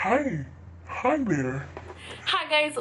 Hi. Hi there. Hi guys,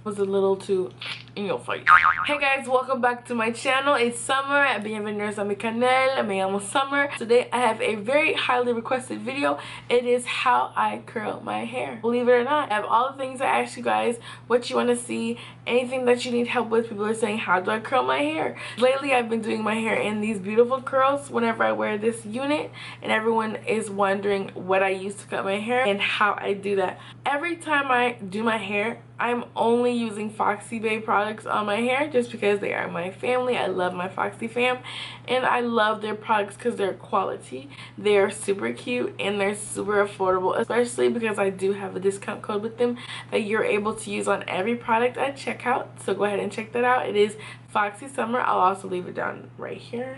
was a little too in your face. Hey guys, welcome back to my channel. It's Summer. Bienvenidos a mi canal. Me llamo Summer. Today I have a very highly requested video. It is how I curl my hair. Believe it or not, I have all the things I asked you guys, what you want to see, anything that you need help with. People are saying, how do I curl my hair? Lately I've been doing my hair in these beautiful curls whenever I wear this unit, and everyone is wondering what I use to cut my hair and how I do that. Every time I do my hair, I'm only using FoxyBae products on my hair just because they are my family. I love my Foxy fam, and I love their products because they're quality. They're super cute and they're super affordable, especially because I do have a discount code with them that you're able to use on every product at checkout. So go ahead and check that out. It is foxysummer. I'll also leave it down right here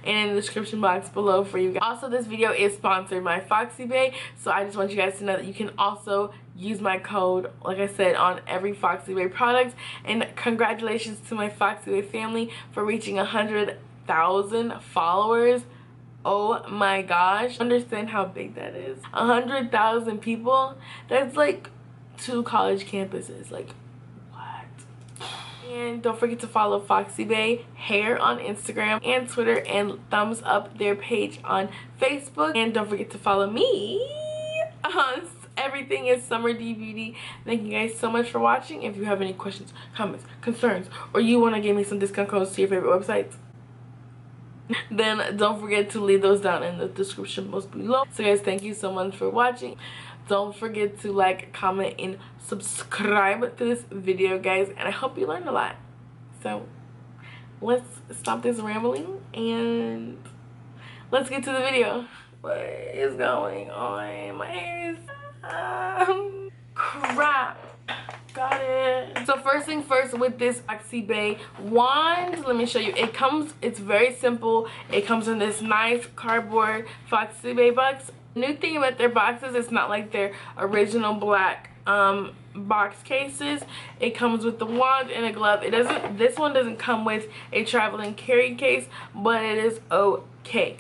and in the description box below for you guys. Also, this video is sponsored by FoxyBae, so I just want you guys to know that you can also use my code, like I said, on every FoxyBae product. And congratulations to my FoxyBae family for reaching 100,000 followers. Oh my gosh, understand how big that is. 100,000 people, that's like 2 college campuses. Like, and don't forget to follow FoxyBae Hair on Instagram and Twitter, and thumbs up their page on Facebook. And don't forget to follow me on everything is Summer D Beauty. Thank you guys so much for watching. If you have any questions, comments, concerns, or you want to give me some discount codes to your favorite websites, then don't forget to leave those down in the description box below. So guys, thank you so much for watching. Don't forget to like, comment, and subscribe to this video, guys, and I hope you learned a lot. So let's stop this rambling and let's get to the video. What is going on? My hair is crap. Got it. So first thing first, with this FoxyBae wand, let me show you. It's very simple. It comes in this nice cardboard FoxyBae box. New thing about their boxes, it's not like their original black box cases. It comes with the wand and a glove. This one doesn't come with a traveling carry case, but it is okay.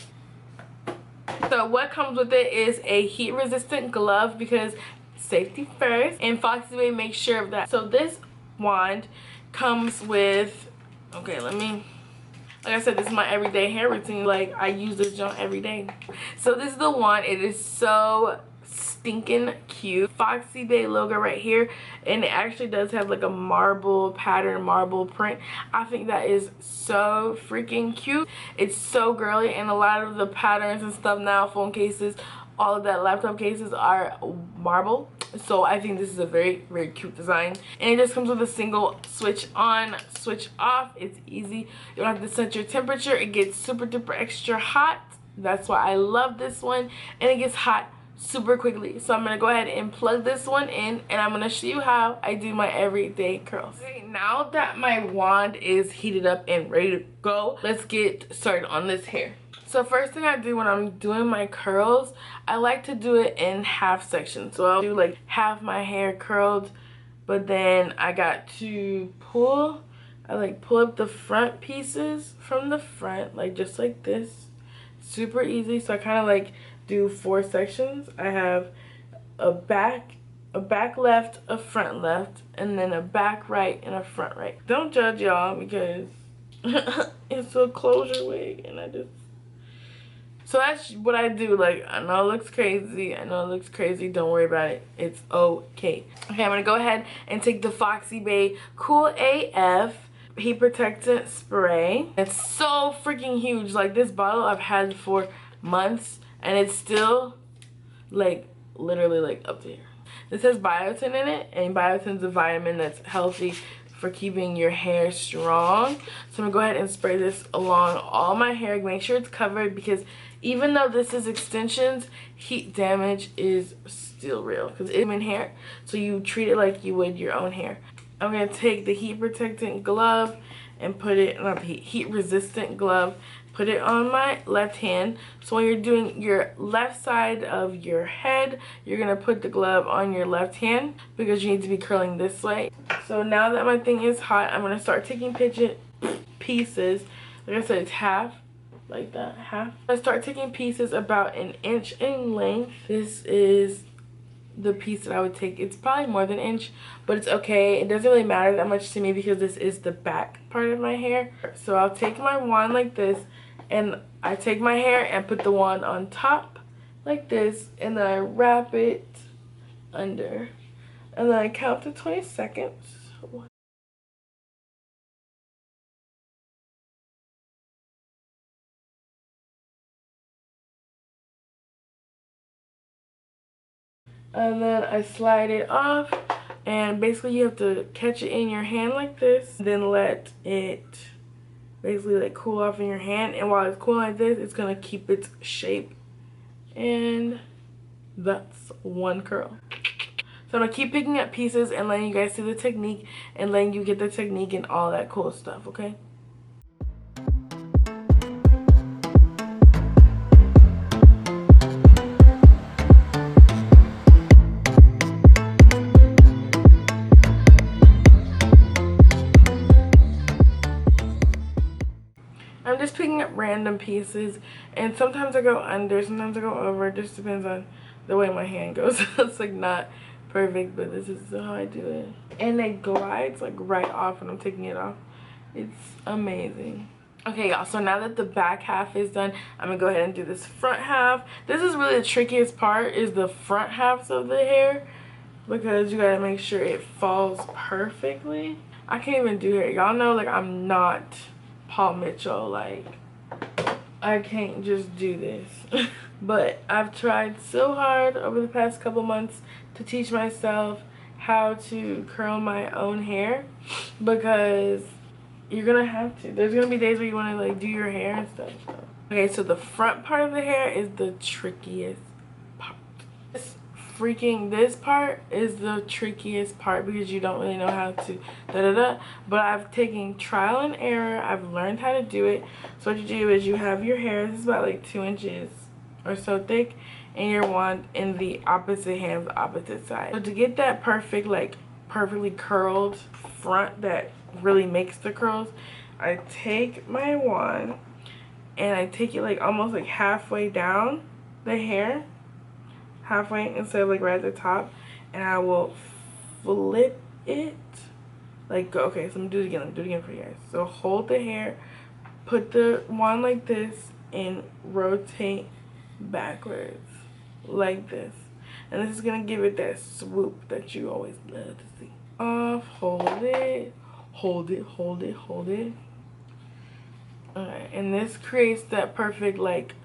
So what comes with it is a heat resistant glove, because safety first, and FoxyBae makes sure of that. So this wand comes with, okay, like I said, this is my everyday hair routine. Like, I use this junk every day. So this is the wand. It is so stinking cute. FoxyBae logo right here, and it actually does have like a marble pattern, marble print. I think that is so freaking cute. It's so girly, and a lot of the patterns and stuff now, phone cases, all of that, laptop cases, are marble. So I think this is a very, very cute design. And it just comes with a single switch on, switch off. It's easy. You don't have to set your temperature. It gets super duper extra hot. That's why I love this one. And it gets hot super quickly. So I'm going to go ahead and plug this one in, and I'm going to show you how I do my everyday curls. Okay, now that my wand is heated up and ready to go, let's get started on this hair. So first thing I do when I'm doing my curls, I like to do it in half sections. So I'll do like half my hair curled, but then I got to pull up the front pieces from the front, like just like this. Super easy. So I kind of like do 4 sections. I have a back left, a front left, and then a back right and a front right. Don't judge y'all, because it's a closure wig, and so that's what I do. Like, I know it looks crazy. Don't worry about it. It's okay. Okay, I'm going to go ahead and take the FoxyBae Cool AF Heat Protectant Spray. It's so freaking huge. Like, this bottle I've had for months, and it's still, like, literally, like, up there. This has biotin in it, and biotin's a vitamin that's healthy for keeping your hair strong. So I'm going to go ahead and spray this along all my hair. Make sure it's covered, because even though this is extensions, heat damage is still real, because it's in hair. So you treat it like you would your own hair. I'm going to take the heat protectant glove and put it, not the heat resistant glove, put it on my left hand. So when you're doing your left side of your head, you're going to put the glove on your left hand, because you need to be curling this way. So now that my thing is hot, I'm going to start taking pieces. Like I said, it's half like that, half. I start taking pieces about an inch in length. This is the piece that I would take. It's probably more than an inch, but it's okay. It doesn't really matter that much to me because this is the back part of my hair. So I'll take my wand like this, and I take my hair and put the wand on top like this, and then I wrap it under, and then I count to 20 seconds. And then I slide it off, and basically you have to catch it in your hand like this, then let it basically like cool off in your hand, and while it's cool like this, it's gonna keep its shape. And that's one curl. So I'm gonna keep picking up pieces and letting you guys see the technique and letting you get the technique and all that cool stuff, okay? I'm just picking up random pieces, and sometimes I go under, sometimes I go over. It just depends on the way my hand goes. It's like not perfect, but this is how I do it. And it glides like right off when I'm taking it off. It's amazing. Okay, y'all, so now that the back half is done, I'm gonna go ahead and do this front half. This is really the trickiest part, is the front halves of the hair, because you gotta make sure it falls perfectly. I can't even do hair. Y'all know, like, I'm not Paul Mitchell. Like, I can't just do this. But I've tried so hard over the past couple months to teach myself how to curl my own hair, because you're gonna have to. There's gonna be days where you want to like do your hair and stuff. Okay, so the front part of the hair is the trickiest part. This part is the trickiest part because you don't really know how to but I've taken trial and error. I've learned how to do it. So what you do is you have your hair, this is about like 2 inches or so thick, and your wand in the opposite hand, the opposite side. So to get that perfect, like perfectly curled front that really makes the curls, I take my wand and I take it like almost like halfway down the hair, halfway instead of like right at the top, and I will flip it like, okay, so I'm gonna do it again for you guys. So hold the hair, put the wand like this, and rotate backwards like this, and this is gonna give it that swoop that you always love to see. Off, hold it, hold it, hold it, hold it. Alright, and this creates that perfect like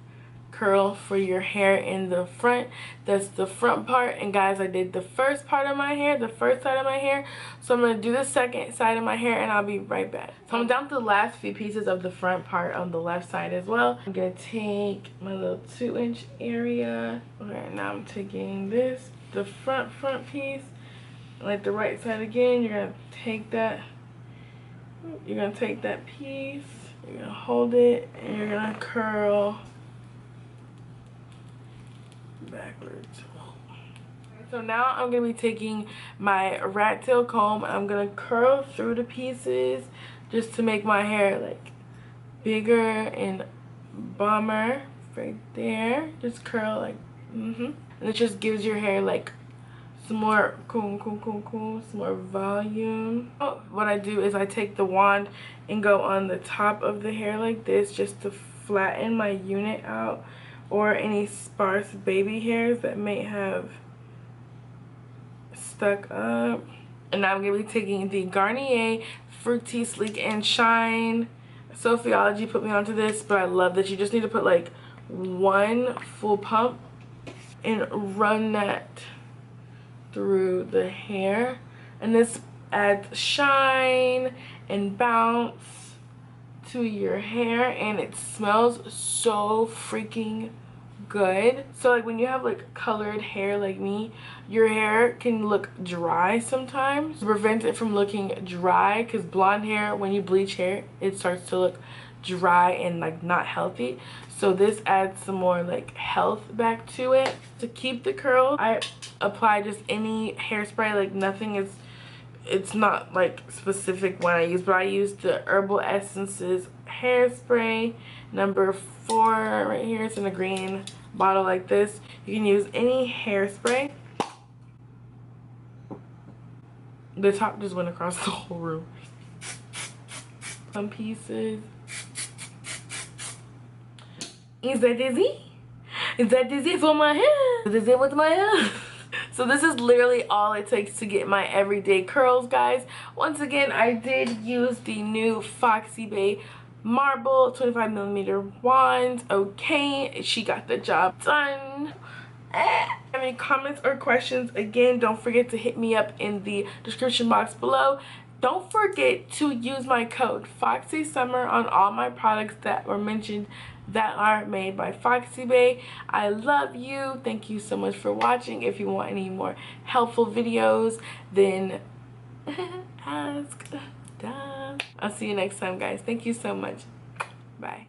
curl for your hair in the front. That's the front part. And guys, I did the first part of my hair, the first side of my hair, so I'm gonna do the second side of my hair, and I'll be right back. So I'm down to the last few pieces of the front part on the left side as well. I'm gonna take my little 2-inch area. Okay, now I'm taking this, the front piece, like the right side again. You're gonna take that piece, you're gonna hold it, and you're gonna curl backwards. So now I'm gonna be taking my rat tail comb, and I'm gonna curl through the pieces just to make my hair like bigger and bomber right there. Just curl like and it just gives your hair like some more cool, some more volume. Oh, what I do is I take the wand and go on the top of the hair like this, just to flatten my unit out, or any sparse baby hairs that may have stuck up. And now I'm going to be taking the Garnier Fructis Sleek and Shine. Sophiology put me onto this, but I love that you just need to put like 1 full pump and run that through the hair. And this adds shine and bounce to your hair, and it smells so freaking good. So like when you have like colored hair like me, your hair can look dry sometimes. To prevent it from looking dry, because blonde hair, when you bleach hair, it starts to look dry and like not healthy. So this adds some more like health back to it. To keep the curls, I apply just any hairspray, like nothing is, it's not like specific when I use, but I use the Herbal Essences hairspray. Number 4 right here. It's in a green bottle like this. You can use any hairspray. The top just went across the whole room. Some pieces. Is that dizzy? Is that dizzy for my hair? Is it with my hair? So this is literally all it takes to get my everyday curls, guys. Once again, I did use the new FoxyBae marble 25mm wand. Okay, she got the job done. Have any comments or questions, again, don't forget to hit me up in the description box below. Don't forget to use my code FoxySummer on all my products that were mentioned that are made by FoxyBae. I love you. Thank you so much for watching. If you want any more helpful videos, then ask. Duh. I'll see you next time, guys. Thank you so much. Bye.